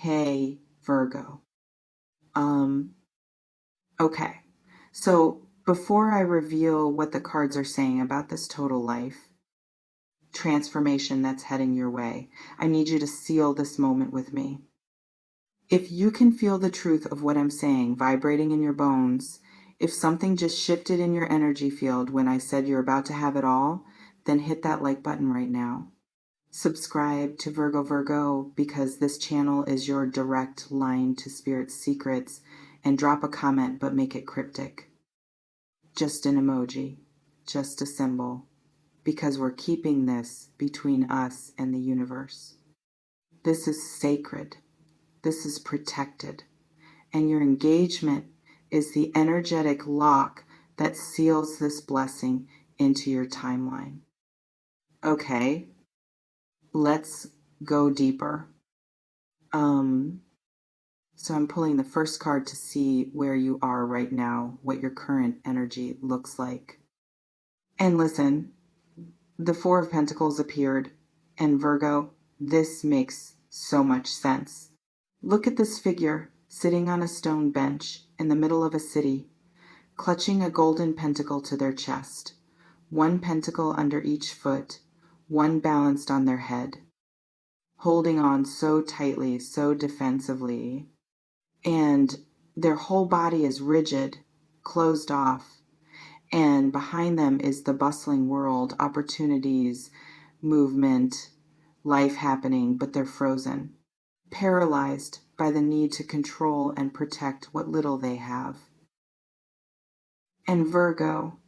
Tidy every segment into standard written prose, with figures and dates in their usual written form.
Hey, Virgo. Um, okay. So before I reveal what the cards are saying about this total life transformation that's heading your way, I need you to seal this moment with me. If you can feel the truth of what I'm saying vibrating in your bones, if something just shifted in your energy field when I said you're about to have it all, then hit that like button right now. Subscribe to Virgo because this channel is your direct line to Spirit's secrets, and drop a comment but make it cryptic. Just an emoji, just a symbol, because we're keeping this between us and the universe. This is sacred. This is protected. And your engagement is the energetic lock that seals this blessing into your timeline. Okay, let's go deeper. So I'm pulling the first card to see where you are right now, what your current energy looks like. And listen, the Four of Pentacles appeared, and Virgo, this makes so much sense. Look at this figure sitting on a stone bench in the middle of a city, clutching a golden pentacle to their chest, one pentacle under each foot, one balanced on their head, holding on so tightly, so defensively, and their whole body is rigid, closed off, and behind them is the bustling world, opportunities, movement, life happening, but they're frozen, paralyzed by the need to control and protect what little they have. And Virgo,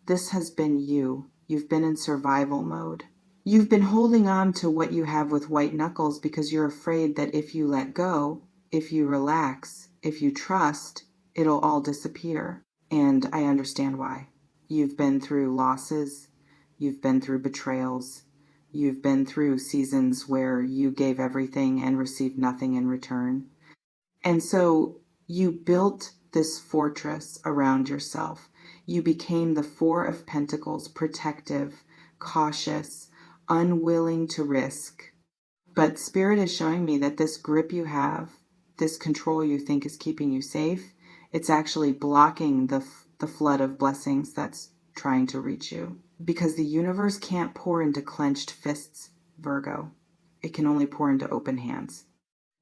this has been you. You've been in survival mode. You've been holding on to what you have with white knuckles because you're afraid that if you let go, if you relax, if you trust, it'll all disappear. And I understand why. You've been through losses, you've been through betrayals, you've been through seasons where you gave everything and received nothing in return. And so you built this fortress around yourself. You became the Four of Pentacles, protective, cautious, unwilling to risk. But Spirit is showing me that this grip you have, this control you think is keeping you safe, it's actually blocking the flood of blessings that's trying to reach you. Because the universe can't pour into clenched fists, Virgo. It can only pour into open hands.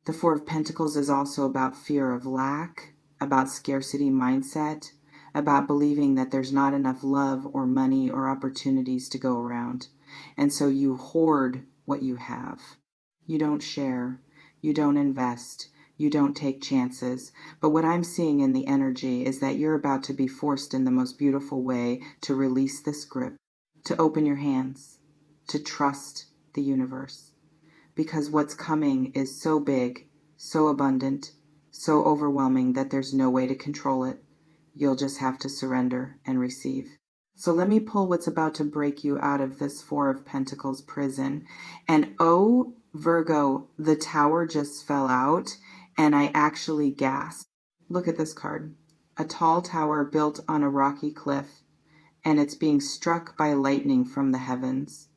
The Four of Pentacles is also about fear of lack, about scarcity mindset, about believing that there's not enough love or money or opportunities to go around. And so you hoard what you have. You don't share. You don't invest. You don't take chances. But what I'm seeing in the energy is that you're about to be forced in the most beautiful way to release this grip, to open your hands, to trust the universe. Because what's coming is so big, so abundant, so overwhelming that there's no way to control it. You'll just have to surrender and receive. So let me pull what's about to break you out of this Four of Pentacles prison. And oh, Virgo, the tower just fell out, and I actually gasped. Look at this card. A tall tower built on a rocky cliff, and it's being struck by lightning from the heavens.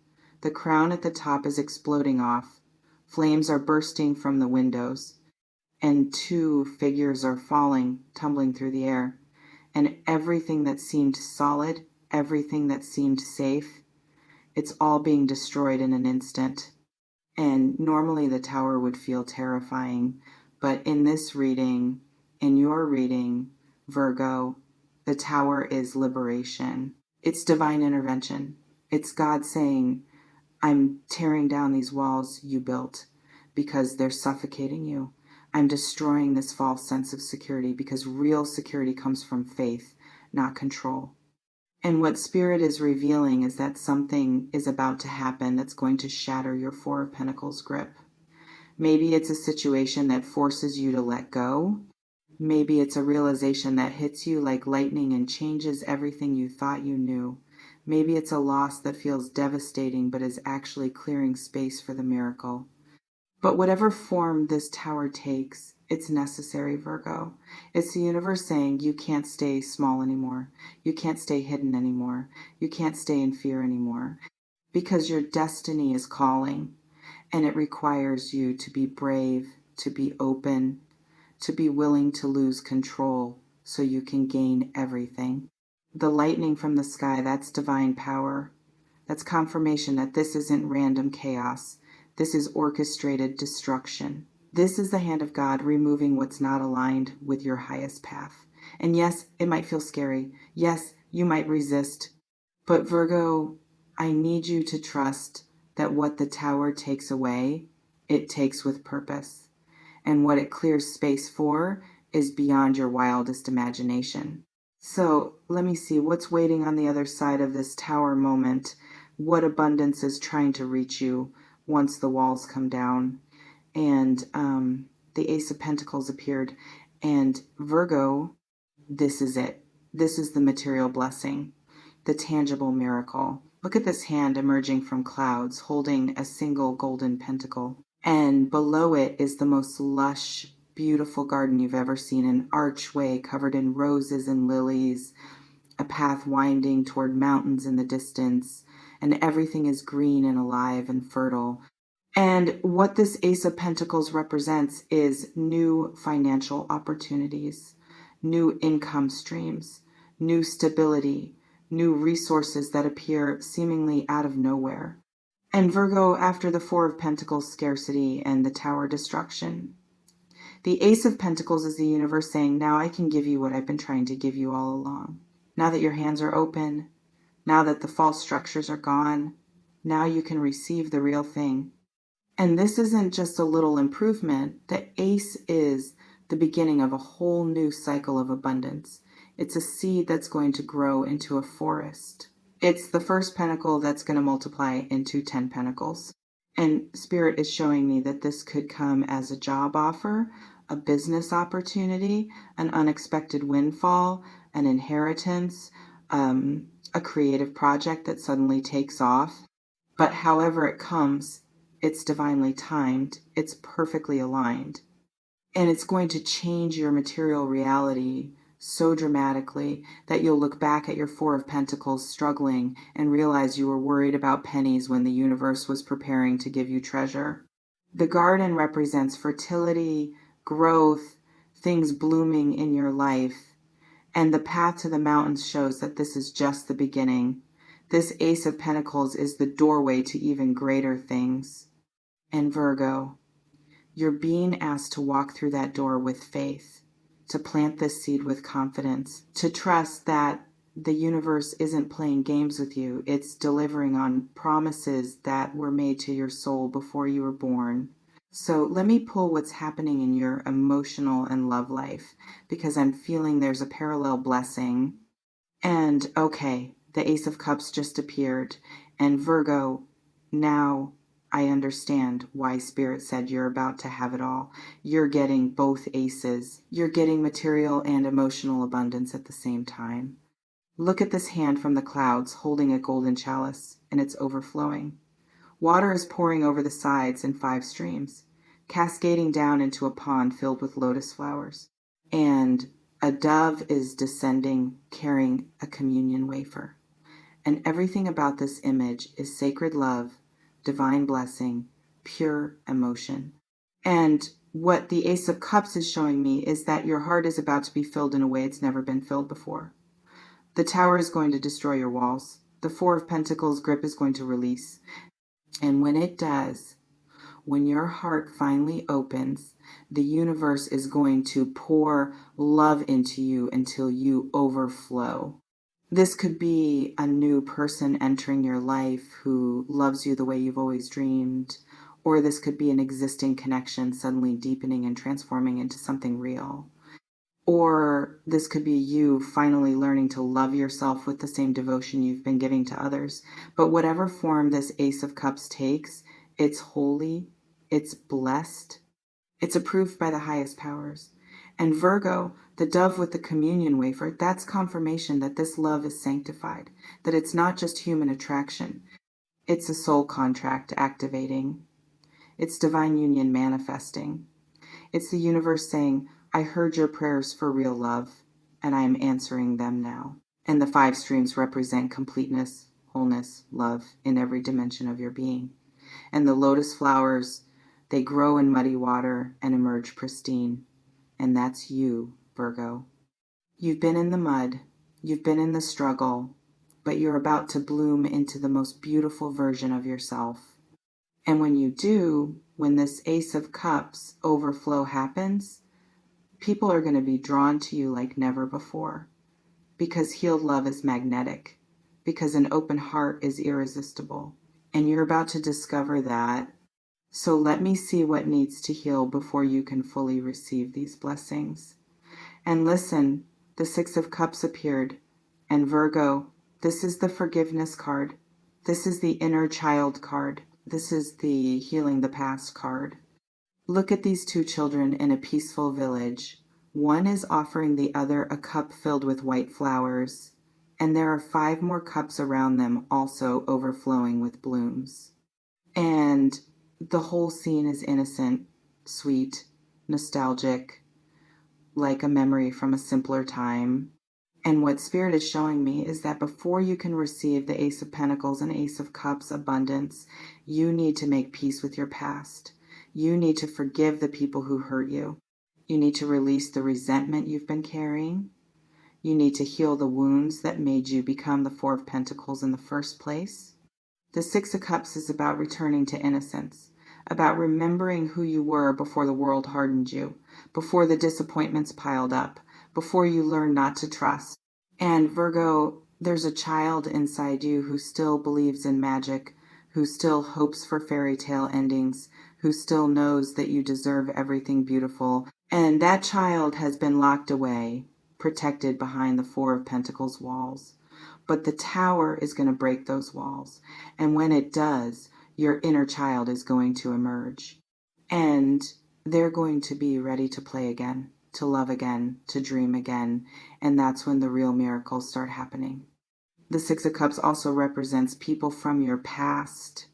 The crown at the top is exploding off. Flames are bursting from the windows, and two figures are falling, tumbling through the air. And everything that seemed solid, everything that seemed safe, it's all being destroyed in an instant. And normally the tower would feel terrifying, but in this reading, in your reading, Virgo, the tower is liberation. It's divine intervention. It's God saying, I'm tearing down these walls you built because they're suffocating you. I'm destroying this false sense of security because real security comes from faith, not control. And what Spirit is revealing is that something is about to happen that's going to shatter your Four of Pentacles grip. Maybe it's a situation that forces you to let go. Maybe it's a realization that hits you like lightning and changes everything you thought you knew. Maybe it's a loss that feels devastating but is actually clearing space for the miracle. But whatever form this tower takes, it's necessary, Virgo. It's the universe saying you can't stay small anymore. You can't stay hidden anymore. You can't stay in fear anymore. Because your destiny is calling, and it requires you to be brave, to be open, to be willing to lose control so you can gain everything. The lightning from the sky, that's divine power. That's confirmation that this isn't random chaos. This is orchestrated destruction. This is the hand of God removing what's not aligned with your highest path. And yes, it might feel scary. Yes, you might resist. But Virgo, I need you to trust that what the tower takes away, it takes with purpose. And what it clears space for is beyond your wildest imagination. So let me see what's waiting on the other side of this tower moment. What abundance is trying to reach you once the walls come down. And the Ace of Pentacles appeared. And Virgo, this is it. This is the material blessing, the tangible miracle. Look at this hand emerging from clouds, holding a single golden pentacle. And below it is the most lush, beautiful garden you've ever seen, an archway covered in roses and lilies, a path winding toward mountains in the distance, and everything is green and alive and fertile. And what this Ace of Pentacles represents is new financial opportunities, new income streams, new stability, new resources that appear seemingly out of nowhere. And Virgo, after the Four of Pentacles scarcity and the Tower destruction, the Ace of Pentacles is the universe saying, now I can give you what I've been trying to give you all along. Now that your hands are open, now that the false structures are gone, now you can receive the real thing. And this isn't just a little improvement. The Ace is the beginning of a whole new cycle of abundance. It's a seed that's going to grow into a forest. It's the first pentacle that's going to multiply into 10 pentacles. And Spirit is showing me that this could come as a job offer, a business opportunity, an unexpected windfall, an inheritance, a creative project that suddenly takes off. But however it comes, it's divinely timed, it's perfectly aligned. And it's going to change your material reality so dramatically that you'll look back at your Four of Pentacles struggling and realize you were worried about pennies when the universe was preparing to give you treasure. The garden represents fertility, growth, things blooming in your life. And the path to the mountains shows that this is just the beginning. This Ace of Pentacles is the doorway to even greater things. And Virgo, you're being asked to walk through that door with faith, to plant this seed with confidence, to trust that the universe isn't playing games with you. It's delivering on promises that were made to your soul before you were born. So let me pull what's happening in your emotional and love life, because I'm feeling there's a parallel blessing. And okay, the Ace of Cups just appeared. And Virgo, now I understand why Spirit said you're about to have it all. You're getting both aces. You're getting material and emotional abundance at the same time. Look at this hand from the clouds holding a golden chalice, and it's overflowing. Water is pouring over the sides in 5 streams, cascading down into a pond filled with lotus flowers. And a dove is descending, carrying a communion wafer. And everything about this image is sacred love, divine blessing, pure emotion. And what the Ace of Cups is showing me is that your heart is about to be filled in a way it's never been filled before. The Tower is going to destroy your walls. The Four of Pentacles grip is going to release. And when it does, when your heart finally opens, the universe is going to pour love into you until you overflow. This could be a new person entering your life who loves you the way you've always dreamed, or this could be an existing connection suddenly deepening and transforming into something real. Or this could be you finally learning to love yourself with the same devotion you've been giving to others. But whatever form this Ace of Cups takes, it's holy, it's blessed, it's approved by the highest powers. And Virgo, the dove with the communion wafer, that's confirmation that this love is sanctified, that it's not just human attraction. It's a soul contract activating. It's divine union manifesting. It's the universe saying, I heard your prayers for real love, and I am answering them now. And the 5 streams represent completeness, wholeness, love in every dimension of your being. And the lotus flowers, They grow in muddy water and emerge pristine. And that's you, Virgo. You've been in the mud, you've been in the struggle, but you're about to bloom into the most beautiful version of yourself. And when you do, when this Ace of Cups overflow happens, people are going to be drawn to you like never before, because healed love is magnetic, because an open heart is irresistible. And you're about to discover that. So let me see what needs to heal before you can fully receive these blessings. And listen, the Six of Cups appeared. And Virgo, this is the forgiveness card. This is the inner child card. This is the healing the past card. Look at these two children in a peaceful village. One is offering the other a cup filled with white flowers, and there are 5 more cups around them also overflowing with blooms. And the whole scene is innocent, sweet, nostalgic, like a memory from a simpler time. And what Spirit is showing me is that before you can receive the Ace of Pentacles and Ace of Cups abundance, you need to make peace with your past. You need to forgive the people who hurt you. You need to release the resentment you've been carrying. You need to heal the wounds that made you become the Four of Pentacles in the first place. The Six of Cups is about returning to innocence, about remembering who you were before the world hardened you, before the disappointments piled up, before you learned not to trust. And Virgo, there's a child inside you who still believes in magic, who still hopes for fairy tale endings, who still knows that you deserve everything beautiful. And that child has been locked away, protected behind the Four of Pentacles walls. But the tower is going to break those walls. And when it does, your inner child is going to emerge. And they're going to be ready to play again, to love again, to dream again. And that's when the real miracles start happening. The Six of Cups also represents people from your past.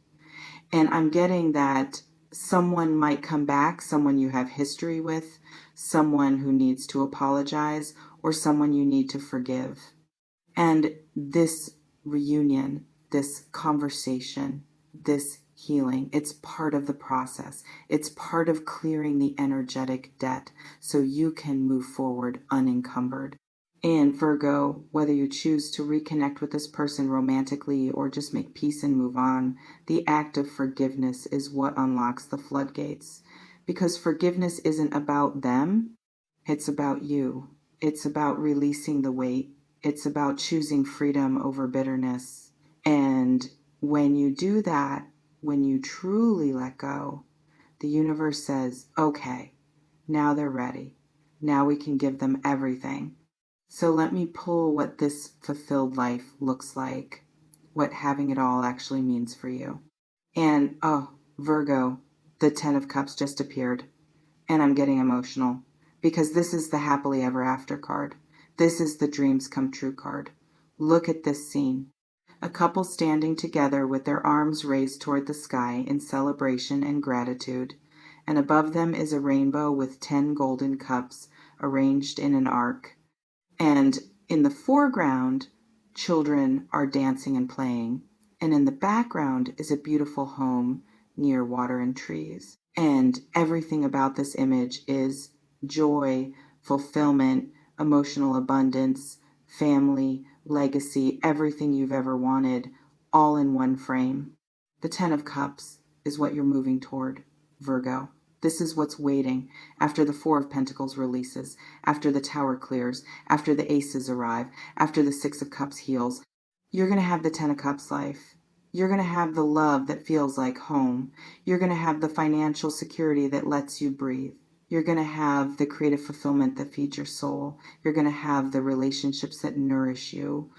And I'm getting that someone might come back, someone you have history with, someone who needs to apologize, or someone you need to forgive. And this reunion, this conversation, this healing, it's part of the process. It's part of clearing the energetic debt so you can move forward unencumbered. And Virgo, whether you choose to reconnect with this person romantically or just make peace and move on, the act of forgiveness is what unlocks the floodgates. Because forgiveness isn't about them, it's about you. It's about releasing the weight. It's about choosing freedom over bitterness. And when you do that, when you truly let go, the universe says, okay, now they're ready. Now we can give them everything. So let me pull what this fulfilled life looks like, what having it all actually means for you. And, oh, Virgo, the Ten of Cups just appeared. And I'm getting emotional because this is the happily ever after card. This is the dreams come true card. Look at this scene. A couple standing together with their arms raised toward the sky in celebration and gratitude. And above them is a rainbow with 10 golden cups arranged in an arc. And in the foreground, children are dancing and playing. And in the background is a beautiful home near water and trees. And everything about this image is joy, fulfillment, emotional abundance, family, legacy, everything you've ever wanted, all in one frame. The Ten of Cups is what you're moving toward, Virgo. This is what's waiting after the Four of Pentacles releases, after the Tower clears, after the Aces arrive, after the Six of Cups heals. You're going to have the Ten of Cups life. You're going to have the love that feels like home. You're going to have the financial security that lets you breathe. You're going to have the creative fulfillment that feeds your soul. You're going to have the relationships that nourish you.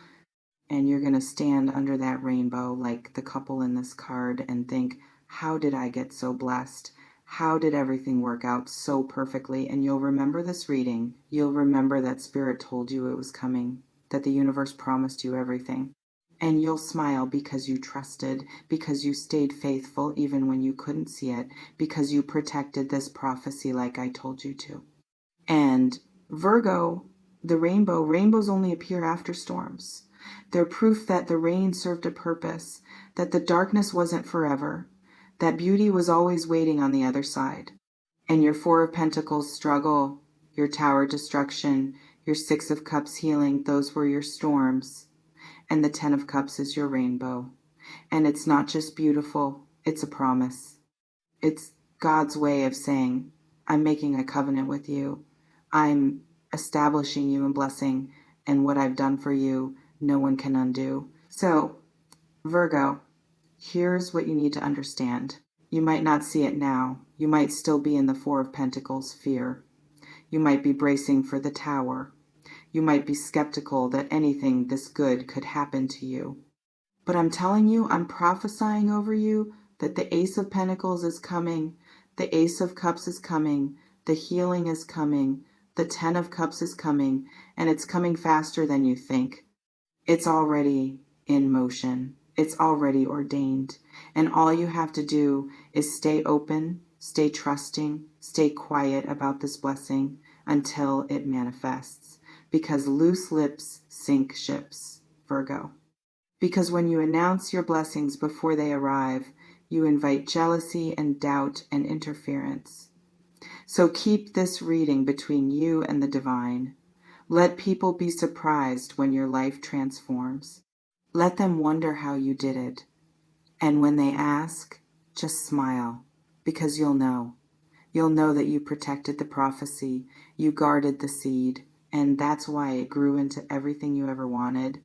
And you're going to stand under that rainbow like the couple in this card and think, how did I get so blessed? How did everything work out so perfectly? And you'll remember this reading. You'll remember that Spirit told you it was coming, that the universe promised you everything. And you'll smile because you trusted, because you stayed faithful even when you couldn't see it, because you protected this prophecy like I told you to. And Virgo, the rainbows only appear after storms. They're proof that the rain served a purpose, that the darkness wasn't forever, That beauty was always waiting on the other side. And your Four of Pentacles struggle, your Tower destruction, your Six of Cups healing, those were your storms. And the Ten of Cups is your rainbow. And it's not just beautiful, it's a promise. It's God's way of saying, I'm making a covenant with you. I'm establishing you in blessing, and what I've done for you, no one can undo. So, Virgo, here's what you need to understand. You might not see it now. You might still be in the Four of Pentacles fear. You might be bracing for the Tower. You might be skeptical that anything this good could happen to you. But I'm telling you, I'm prophesying over you that the Ace of Pentacles is coming, the Ace of Cups is coming, the healing is coming, the Ten of Cups is coming, and it's coming faster than you think. It's already in motion. It's already ordained. And all you have to do is stay open, stay trusting, stay quiet about this blessing until it manifests. Because loose lips sink ships, Virgo. Because when you announce your blessings before they arrive, you invite jealousy and doubt and interference. So keep this reading between you and the divine. Let people be surprised when your life transforms. Let them wonder how you did it. And when they ask, just smile, because you'll know. You'll know that you protected the prophecy, you guarded the seed, and that's why it grew into everything you ever wanted.